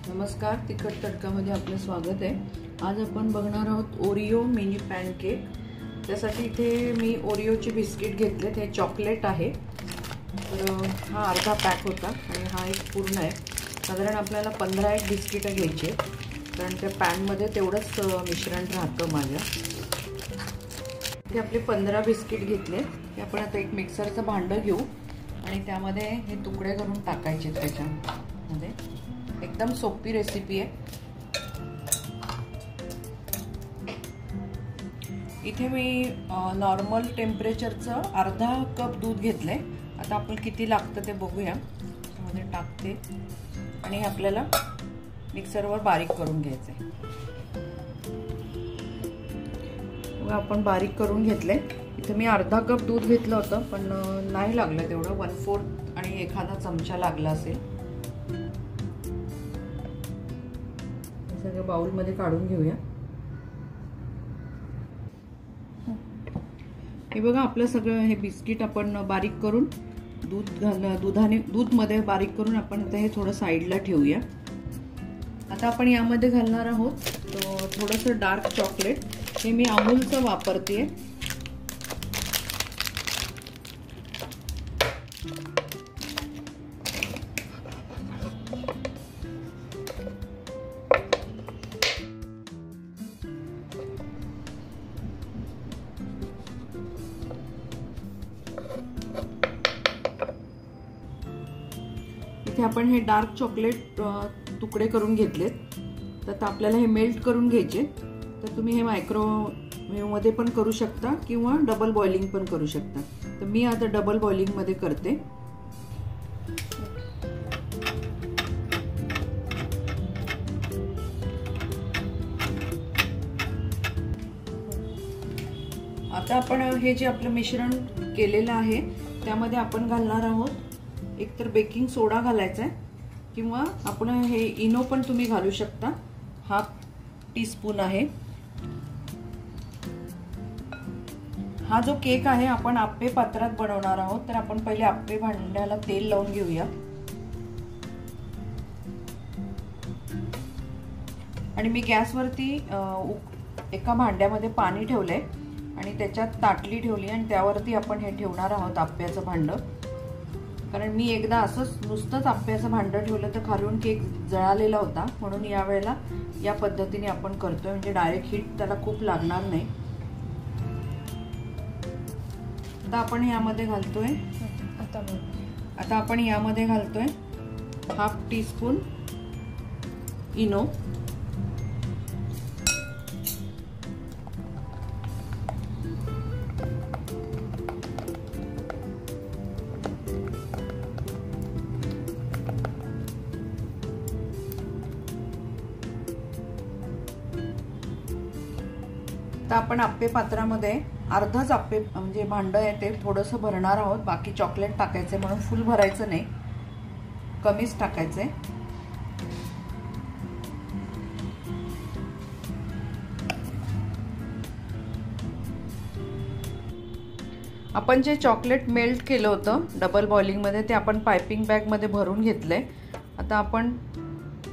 नमस्कार, तिखट तडकामध्ये आपलं स्वागत आहे। आज आपण बघणार आहोत ओरिओ मिनी पॅनकेक। त्यासाठी इथे मी ओरिओचे बिस्किट घेतले, ते चॉकलेट आहे। तर हा अर्धा पॅक होता आणि हा एक पूर्ण आहे। साधारण आपल्याला 15 एक बिस्किट घ्यायचे, कारण त्या पॅनमध्ये तेवढंच मिश्रण राहतं माझ्या। हे आपले 15 बिस्किट घेतले, ते आपण आता एक मिक्सरचं भांडं घेऊ आणि त्यामध्ये हे तुकडे करून टाकायचे त्याच्यामध्ये। एकदम सोपी रेसिपी आहे। इथे मी नॉर्मल टेम्परेचरचं अर्धा कप दूध घेतलंय। आता आपण किती लागतं ते बघूया। त्यामध्ये टाकते आणि आपल्याला मिक्सरवर बारीक करून घ्यायचंय। बघा, आपण बारीक करून घेतले। इथे मी अर्धा कप दूध घेतलं होतं, पण नाही लागलं तेवढं, 1/4 आणि एखादा चमचा लागला असेल। सगळं बाउल मध्ये काढून घेऊया। हे बघा, आपलं सगळं हे बिस्किट आपण बारीक करून दूध मध्ये बारीक करून आपण आता हे थोडं साईडला ठेवूया। आता आपण यामध्ये घालणार आहोत थोडंसं डार्क चॉकलेट। हे मी अमूलचं वापरते। इथे आपण हे डार्क चॉकलेट तुकडे करून घेतलेत। तर आपल्याला हे मेल्ट करून घ्यायचे। तर तुम्ही हे मायक्रोवेव्ह मध्ये पण करू शकता किंवा डबल बॉइलिंग पण करू शकता। तर मी आता डबल बॉइलिंग मध्ये करते। आता आपण हे जे आपलं मिश्रण केलेलं आहे त्यामध्ये आपण घालणार आहोत एकतर बेकिंग सोडा घालायचा आहे, किंवा आपण हे इनो पण तुम्ही घालू शकता। 1/2 टीस्पून आहे। हा जो केक आहे आपण आप्पे पात्रात बनवणार आहोत। तर आपण पहिले आप्पे भांड्याला तेल लावून घेऊया आणि मी गॅसवरती एका भांड्यामध्ये पाणी ठेवलंय आणि त्याच्यात ताटली ठेवली आणि त्यावरती आपण हे ठेवणार आहोत आप्प्याचं भांडं। कारण मी एकदा असंच नुसतंच आप्प्याचं भांडं ठेवलं तर खालून केक जळालेला होता, म्हणून या वेळेला या पद्धतीने आपण करतोय, म्हणजे डायरेक्ट हीट त्याला खूप लागणार नाही। आता आपण यामध्ये घालतोय आता आपण यामध्ये घालतोय 1/2 टीस्पून इनो। आपण आप्पे पात्रामध्ये अर्धाच आप्पे म्हणजे भांड आहे ते थोडंसं भरणार आहोत। बाकी चॉकलेट टाकायचे, म्हणून फुल भरायचं नाही, कमीच टाकायचे। आपण जे चॉकलेट मेल्ट केलं होतं डबल बॉइलिंग मध्ये ते आपण पाइपिंग बॅग मध्ये भरून घेतलंय। आता आपण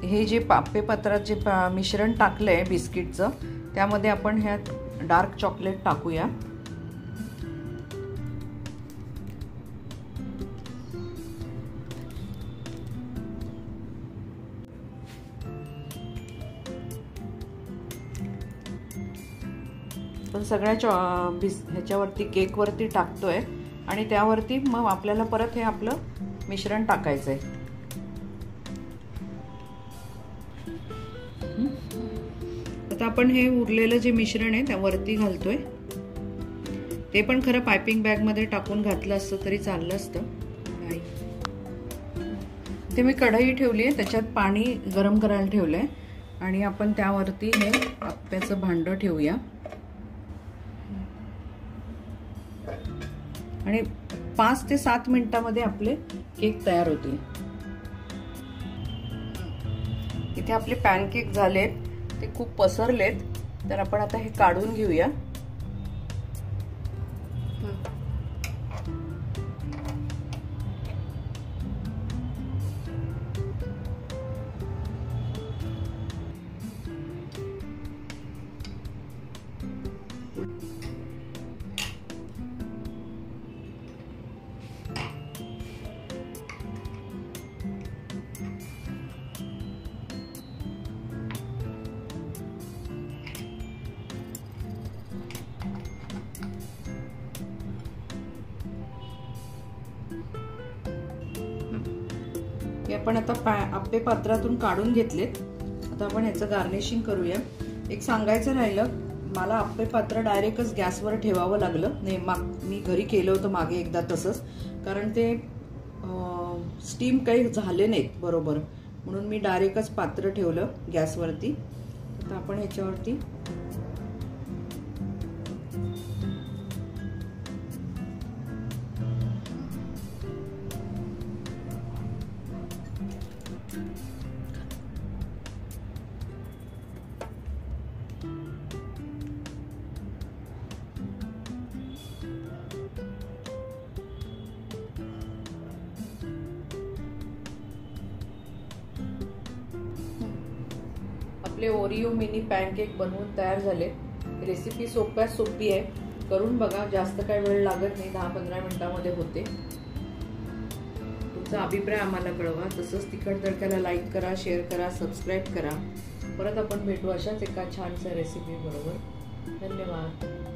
हे जे आप्पे पात्रात जे मिश्रण टाकलंय बिस्किटचं, त्यामध्ये आपण ह्या डार्क चॉकलेट टाकूया। पण सगळ्या ह्याच्यावरती केक वरती टाकतोय आणि त्यावरती मग आपल्याला परत हे आपलं मिश्रण टाकायचंय। आता आपण हे उरलेलं जे मिश्रण आहे त्यावरती घालतोय। ते पण खरं पाइपिंग बॅग मध्ये टाकून घातलं असतं तरी चाललं असतं, नाही। ते मी कढई ठेवली आहे, त्याच्यात पाणी गरम करायला ठेवलंय आणि आपण त्यावरती हे आप्प्याचं भांडं ठेवूया आणि 5 ते 7 मिनिटांमध्ये आपले केक तयार होतील। इथे आपले पॅनकेक झालेत, ते खूप पसरलेत। तर आपण आता हे काढून घेऊया। हे आपण आता आप्पे पात्रातून काढून घेतलेत. आता आपण ह्याचं गार्निशिंग करूया. एक सांगायचं राहिलं, मला आप्पे पात्र डायरेक्टच गॅसवर ठेवावं लागलं. मी घरी केलं होतं मागे एकदा तसंच, कारण ते स्टीम काही झाले नाहीत बरोबर, म्हणून मी डायरेक्टच पात्र ठेवलं गॅसवरती. आता आपण ह्याच्यावरती आपले ओरिओ मिनी पॅनकेक बनवून तयार झाले. रेसिपी सोप्यात सोपी आहे, करून बघा. जास्त काही वेळ लागत नाही, 10-15 मिनिटांमध्ये होते. तुमचा अभिप्राय आम्हाला कळवा. तसंच तिखट तडक्याला लाईक करा, शेअर करा, सबस्क्राईब करा. परत आपण भेटू अशाच एका छानशा रेसिपी बरोबर. धन्यवाद.